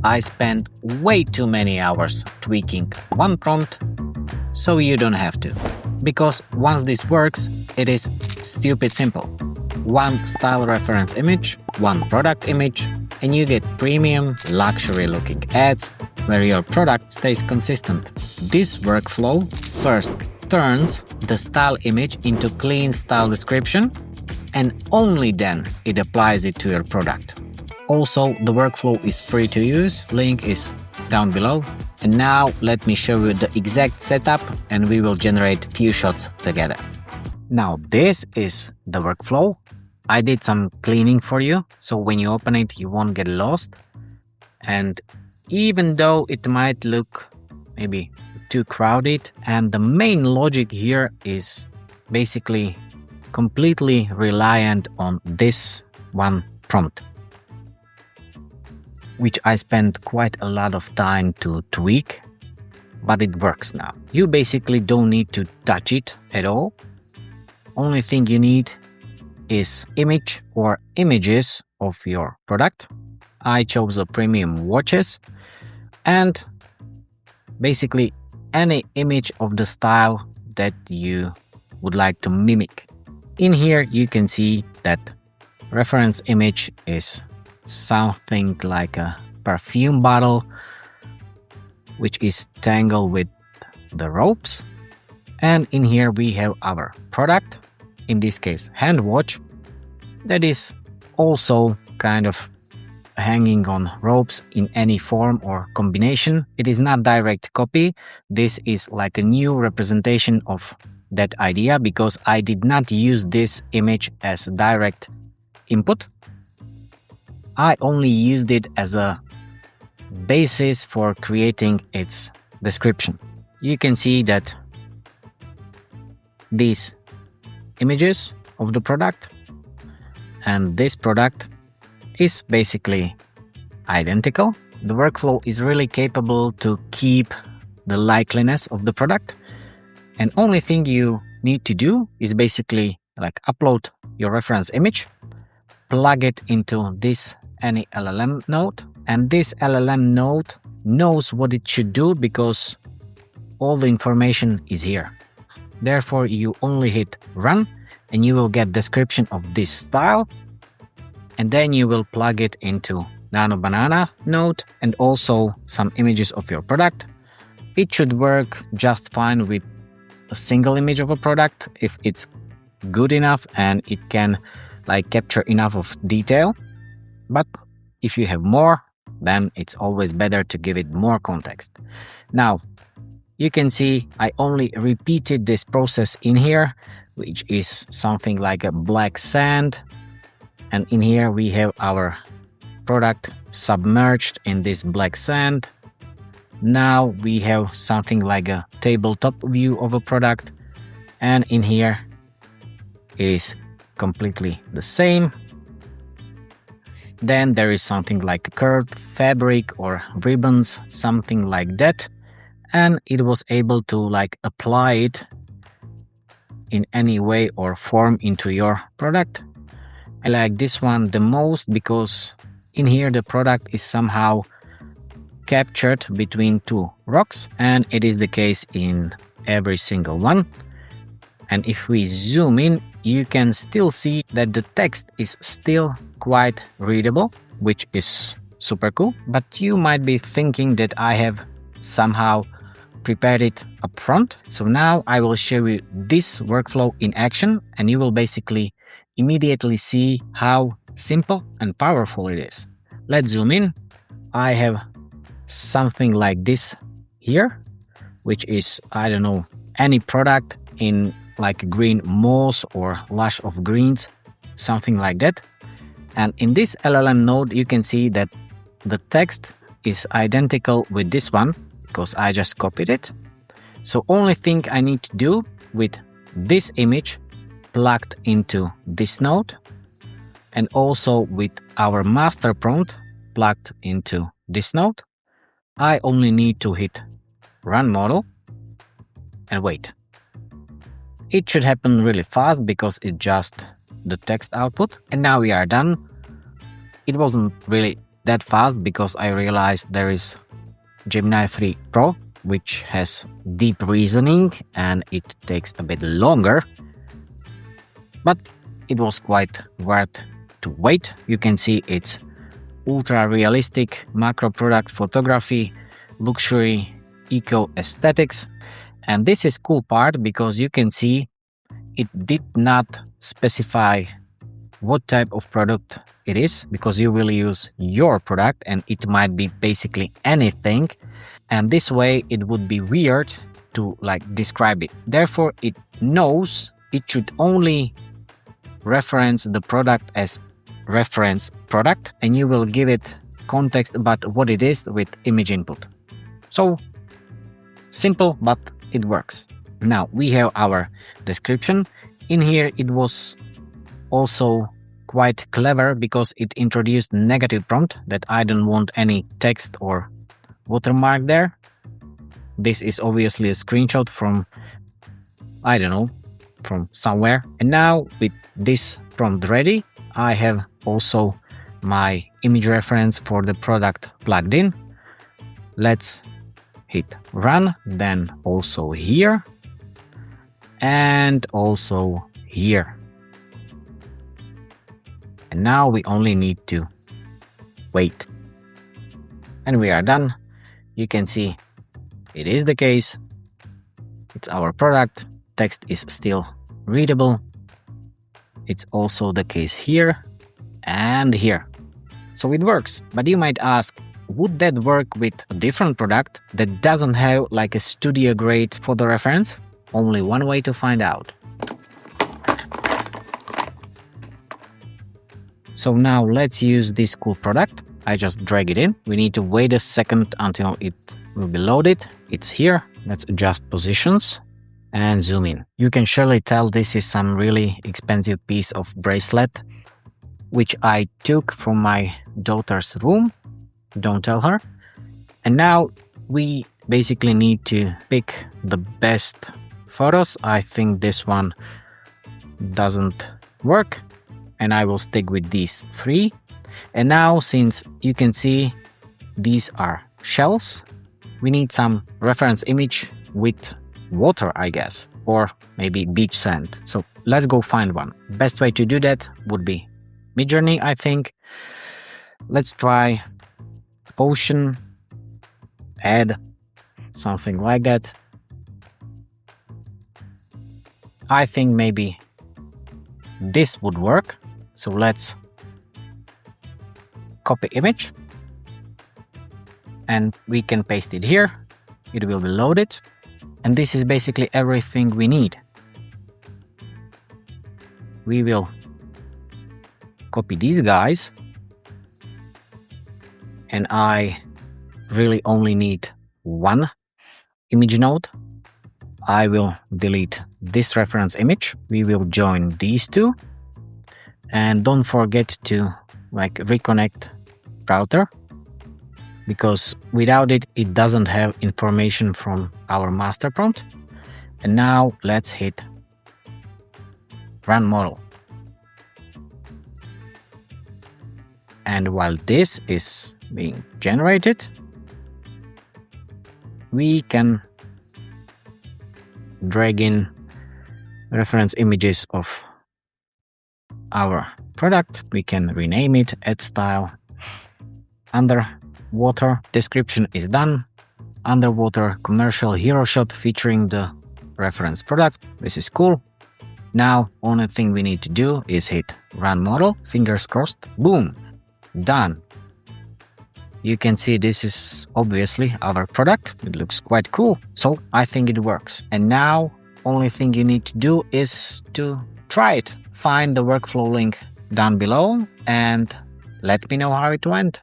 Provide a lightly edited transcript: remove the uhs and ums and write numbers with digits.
I spent way too many hours tweaking one prompt, so you don't have to. Because once this works, it is stupid simple. One style reference image, one product image, and you get premium, luxury-looking ads where your product stays consistent. This workflow first turns the style image into clean style description, and only then it applies it to your product. Also, the workflow is free to use, link is down below. And now let me show you the exact setup and we will generate few shots together. Now this is the workflow. I did some cleaning for you, so when you open it you won't get lost. And even though it might look maybe too crowded, and the main logic here is basically completely reliant on this one prompt, which I spent quite a lot of time to tweak, but it works now. You basically don't need to touch it at all. Only thing you need is image or images of your product. I chose the premium watches and basically any image of the style that you would like to mimic. In here you can see that reference image is something like a perfume bottle which is tangled with the ropes, and in here we have our product, in this case hand watch, that is also kind of hanging on ropes in any form or combination. It is not direct copy, this is like a new representation of that idea because I did not use this image as direct input. I only used it as a basis for creating its description. You can see that these images of the product and this product is basically identical. The workflow is really capable to keep the likeliness of the product, and only thing you need to do is basically like upload your reference image, plug it into this any LLM node, and this LLM node knows what it should do because all the information is here. Therefore, you only hit run and you will get description of this style, and then you will plug it into Nano Banana node and also some images of your product. It should work just fine with a single image of a product if it's good enough and it can like capture enough of detail. But if you have more, then it's always better to give it more context. Now, you can see I only repeated this process in here, which is something like a black sand. And in here we have our product submerged in this black sand. Now we have something like a tabletop view of a product. And in here it is completely the same. Then there is something like a curved fabric or ribbons, something like that. And it was able to like apply it in any way or form into your product. I like this one the most because in here the product is somehow captured between two rocks, and it is the case in every single one. And if we zoom in, you can still see that the text is still quite readable, which is super cool. But you might be thinking that I have somehow prepared it up front. So now I will show you this workflow in action, and you will basically immediately see how simple and powerful it is. Let's zoom in. I have something like this here, which is, I don't know, any product in like green moss or lush of greens, something like that. And in this LLM node, you can see that the text is identical with this one because I just copied it. So only thing I need to do with this image plugged into this node and also with our master prompt plugged into this node, I only need to hit run model and wait. It should happen really fast because it's just the text output. And now we are done. It wasn't really that fast because I realized there is Gemini 3 Pro, which has deep reasoning and it takes a bit longer. But it was quite worth to wait. You can see it's ultra realistic macro product photography, luxury, eco aesthetics. And this is cool part because you can see it did not specify what type of product it is, because you will use your product and it might be basically anything. And this way it would be weird to describe it. Therefore, it knows it should only reference the product as reference product, and you will give it context about what it is with image input. So simple, but it works. Now we have our description. In here it was also quite clever because it introduced negative prompt that I don't want any text or watermark there. This is obviously a screenshot from, I don't know, from somewhere. And now with this prompt ready, I have also my image reference for the product plugged in. Let's hit run, then also here and also here. And now we only need to wait. And we are done. You can see it is the case. It's our product. Text is still readable. It's also the case here and here. So it works. But you might ask, would that work with a different product that doesn't have a studio grade photo reference? Only one way to find out. So now let's use this cool product. I just drag it in. We need to wait a second until it will be loaded. It's here. Let's adjust positions and zoom in. You can surely tell this is some really expensive piece of bracelet, which I took from my daughter's room. Don't tell her. And now we basically need to pick the best photos. I think this one doesn't work, and I will stick with these 3. And now, since you can see these are shells, we need some reference image with water, I guess, or maybe beach sand. So let's go find one. Best way to do that would be Midjourney, I think. Let's try ocean, add something like that. I think maybe this would work. So let's copy image and we can paste it here. It will be loaded. And this is basically everything we need. We will copy these guys. And I really only need one image node. I will delete this reference image. We will join these 2. And don't forget to reconnect router, because without it, it doesn't have information from our master prompt. And now let's hit run model. And while this is being generated, we can drag in reference images of our product. We can rename it, add style, underwater. Description is done. Underwater commercial hero shot featuring the reference product. This is cool. Now, only thing we need to do is hit run model. Fingers crossed. Boom. Done. You can see this is obviously our product. It looks quite cool. So I think it works. And now, only thing you need to do is to try it. Find the workflow link down below and let me know how it went.